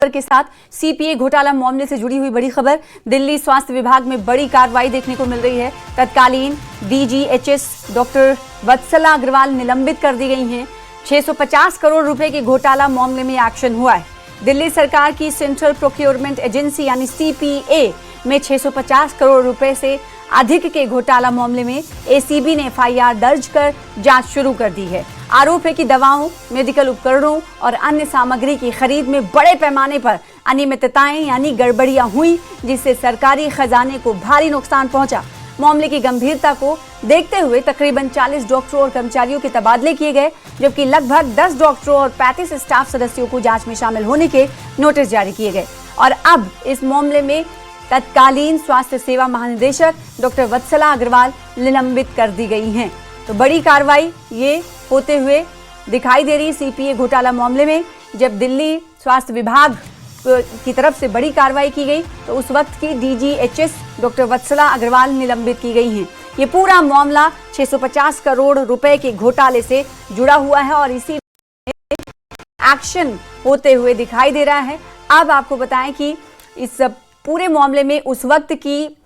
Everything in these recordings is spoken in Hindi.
के साथ सीपीए घोटाला मामले से जुड़ी हुई बड़ी खबर। दिल्ली स्वास्थ्य विभाग में बड़ी कार्रवाई देखने को मिल रही है। तत्कालीन डीजीएचएस डॉक्टर वत्सला अग्रवाल निलंबित कर दी गई हैं। 650 करोड़ रुपए के घोटाला मामले में एक्शन हुआ है। दिल्ली सरकार की सेंट्रल प्रोक्योरमेंट एजेंसी यानी सीपीए में 650 करोड़ रुपए से अधिक के घोटाला मामले में एसीबी ने एफआईआर दर्ज कर जांच शुरू कर दी है। आरोप है कि दवाओं, मेडिकल उपकरणों और अन्य सामग्री की खरीद में बड़े पैमाने पर अनियमितताएं यानी गड़बड़ियां हुई, जिससे सरकारी खजाने को भारी नुकसान पहुंचा। मामले की गंभीरता को देखते हुए तकरीबन 40 डॉक्टरों और कर्मचारियों के तबादले किए गए, जबकि लगभग 10 डॉक्टरों और 35 स्टाफ सदस्यों को जांच में शामिल होने के नोटिस जारी किए गए। और अब इस मामले में तत्कालीन स्वास्थ्य सेवा महानिदेशक डॉक्टर वत्सला अग्रवाल निलंबित कर दी गई हैं। तो बड़ी कार्रवाई ये होते हुए दिखाई दे रही सीपीए घोटाला मामले में। जब दिल्ली स्वास्थ्य विभाग की तरफ से बड़ी कार्रवाई की गई तो उस वक्त की डीजीएचएस डॉक्टर वत्सला अग्रवाल निलंबित की गई हैं। ये पूरा मामला 650 करोड़ रुपए के घोटाले से जुड़ा हुआ है और इसी एक्शन होते हुए दिखाई दे रहा है। अब आपको बताएं कि इस पूरे मामले में उस वक्त की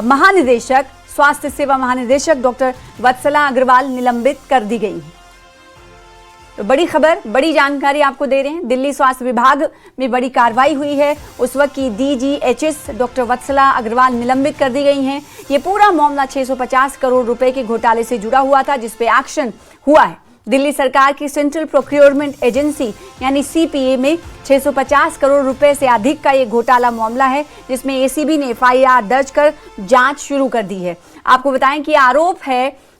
महानिदेशक, स्वास्थ्य सेवा महानिदेशक डॉक्टर वत्सला अग्रवाल निलंबित कर दी गई है। तो बड़ी खबर, बड़ी जानकारी आपको दे रहे हैं। दिल्ली स्वास्थ्य विभाग में बड़ी कार्रवाई हुई है। उस वक्त की डीजीएचएस डॉक्टर वत्सला अग्रवाल निलंबित कर दी गई हैं। ये पूरा मामला 650 करोड़ रुपए के घोटाले से जुड़ा हुआ था, जिस पे एक्शन हुआ है। दिल्ली सरकार की सेंट्रल प्रोक्योरमेंट एजेंसी यानी सीपीए में 650 करोड़ रुपए से अधिक का ये घोटाला मामला है, जिसमें एसीबी ने एफआईआर दर्ज कर जांच शुरू कर दी है। आपको बताएं कि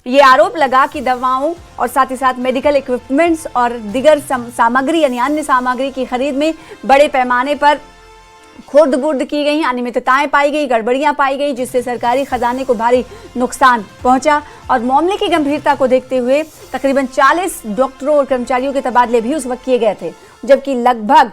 ये आरोप लगा कि दवाओं और साथ ही साथ मेडिकल इक्विपमेंट्स और दीगर सामग्री यानी अन्य सामग्री की खरीद में बड़े पैमाने पर खुर्द-बुर्द की गई, अनियमितताएं पाई गई, गड़बड़ियां पाई गई, जिससे सरकारी खजाने को भारी नुकसान पहुंचा। और मामले की गंभीरता को देखते हुए तकरीबन 40 डॉक्टरों और कर्मचारियों के तबादले भी उस वक्त किए गए थे, जबकि लगभग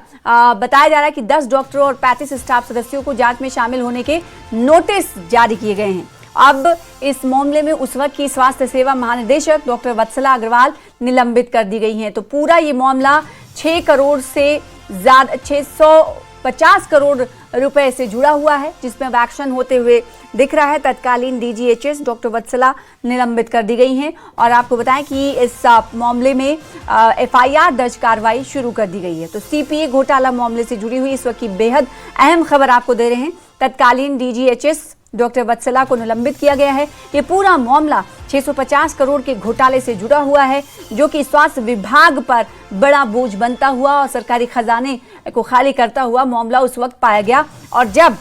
बताया जा रहा है कि 10 डॉक्टरों और 35 स्टाफ सदस्यों को जांच में शामिल होने के नोटिस जारी किए गए हैं। अब इस मामले में उस वक्त की स्वास्थ्य सेवा महानिदेशक डॉक्टर वत्सला अग्रवाल निलंबित कर दी गई हैं। तो पूरा ये मामला 6 करोड़ से ज्यादा 650 करोड़ रुपए से जुड़ा हुआ है, जिसमें एक्शन होते हुए दिख रहा है। तत्कालीन डीजीएचएस डॉक्टर वत्सला निलंबित कर दी गई हैं। और आपको बताएं कि इस मामले में एफआईआर दर्ज कार्रवाई शुरू कर दी गई है। तो सीपीए घोटाला मामले से जुड़ी हुई इस वक्त की बेहद अहम खबर आपको दे रहे हैं। तत्कालीन डीजीएचएस डॉक्टर वत्सला को निलंबित किया गया है। ये पूरा मामला 650 करोड़ के घोटाले से जुड़ा हुआ है, जो कि स्वास्थ्य विभाग पर बड़ा बोझ बनता हुआ और सरकारी खजाने को खाली करता हुआ मामला उस वक्त पाया गया। और जब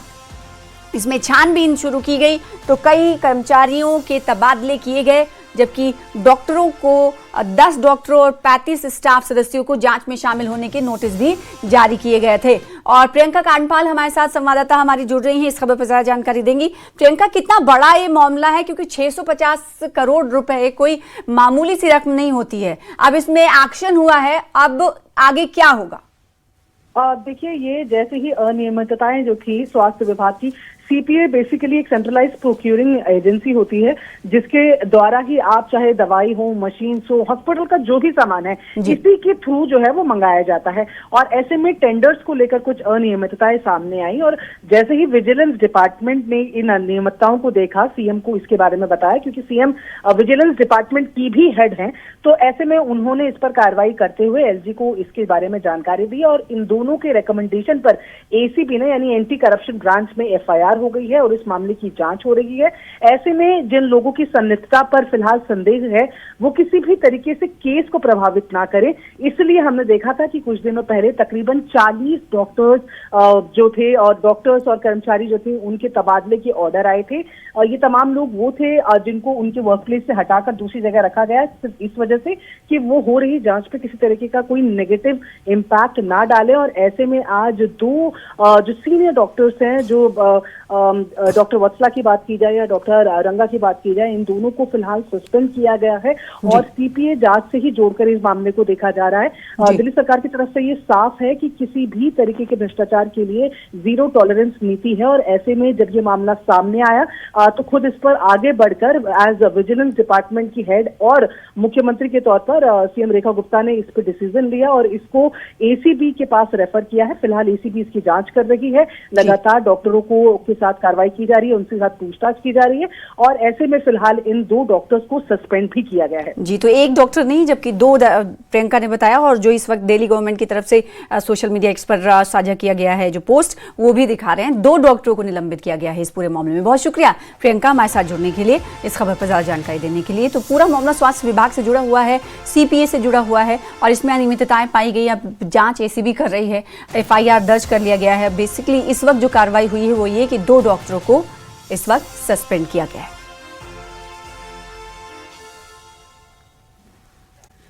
इसमें छानबीन शुरू की गई तो कई कर्मचारियों के तबादले किए गए, जबकि डॉक्टरों को 10 डॉक्टरों और 35 स्टाफ सदस्यों को जांच में शामिल होने के नोटिस भी जारी किए गए थे। और प्रियंका कांडपाल हमारे साथ संवाददाता हमारी जुड़ रही हैं, इस खबर पर ज्यादा जानकारी देंगी। प्रियंका, कितना बड़ा ये मामला है, क्योंकि 650 करोड़ रुपए कोई मामूली सी रकम नहीं होती है। अब इसमें एक्शन हुआ है, अब आगे क्या होगा? देखिए, ये जैसे ही अनियमितताएं जो थी स्वास्थ्य विभाग की, सीपीए बेसिकली एक सेंट्रलाइज प्रोक्यूरिंग एजेंसी होती है, जिसके द्वारा ही आप चाहे दवाई हो, मशीन हो, हॉस्पिटल का जो भी सामान है, इसी के थ्रू जो है वो मंगाया जाता है। और ऐसे में टेंडर्स को लेकर कुछ अनियमितताएं सामने आई और जैसे ही विजिलेंस डिपार्टमेंट ने इन अनियमितताओं को देखा, सीएम को इसके बारे में बताया, क्योंकि सीएम विजिलेंस डिपार्टमेंट की भी हेड हैं, तो ऐसे में उन्होंने इस पर कार्रवाई करते हुए एलजी को इसके बारे में जानकारी दी और इन दोनों के रिकमेंडेशन पर एसीबी ने यानी एंटी करप्शन ब्रांच में एफआईआर हो गई है और इस मामले की जांच हो रही है। ऐसे में जिन लोगों की संलिप्तता पर फिलहाल संदेह है, वो किसी भी तरीके से केस को प्रभावित ना करें, इसलिए हमने देखा था कि कुछ दिनों पहले तकरीबन 40 डॉक्टर्स जो थे और डॉक्टर्स और कर्मचारी जो थे, उनके तबादले के ऑर्डर आए थे। और ये तमाम लोग वो थे जिनको उनके वर्क प्लेस से हटाकर दूसरी जगह रखा गया, सिर्फ इस वजह से कि वो हो रही जांच पे किसी तरीके का कोई नेगेटिव इम्पैक्ट ना डाले। और ऐसे में आज 2 जो सीनियर डॉक्टर्स हैं, जो डॉक्टर वत्सला की बात की जाए या डॉक्टर रंगा की बात की जाए, इन दोनों को फिलहाल सस्पेंड किया गया है और सीपीए जांच से ही जोड़कर इस मामले को देखा जा रहा है। दिल्ली सरकार की तरफ से ये साफ है कि किसी भी तरीके के भ्रष्टाचार के लिए जीरो टॉलरेंस नीति है और ऐसे में जब ये मामला सामने आया तो खुद इस पर आगे बढ़कर एज विजिलेंस डिपार्टमेंट की हेड और मुख्यमंत्री के तौर पर सीएम रेखा गुप्ता ने इस पर डिसीजन लिया और इसको एसीबी के पास रेफर किया है। फिलहाल एसीबी इसकी जांच कर रही है, लगातार डॉक्टरों के साथ कार्रवाई की जा रही है, उनके साथ पूछताछ की जा रही है और ऐसे में फिलहाल इन 2 डॉक्टर्स को सस्पेंड भी किया गया है। जी, तो एक डॉक्टर नहीं जबकि 2 प्रियंका ने बताया, और जो इस वक्त दिल्ली गवर्नमेंट की तरफ से सोशल मीडिया एक्स पर साझा किया गया है जो पोस्ट, वो भी दिखा रहे हैं 2 डॉक्टरों को निलंबित किया गया है इस पूरे मामले में। बहुत शुक्रिया प्रियंका हमारे साथ जुड़ने के लिए, इस खबर पर ज्यादा जानकारी देने के लिए। तो पूरा मामला स्वास्थ्य विभाग से जुड़ा हुआ है, सीपीए से जुड़ा हुआ है और इसमें अनियमितताएं पाई गई। अब जांच एसीबी कर रही है, एफआईआर दर्ज कर लिया गया है। बेसिकली इस वक्त जो कार्रवाई हुई है वो ये कि 2 डॉक्टरों को इस वक्त सस्पेंड किया गया है।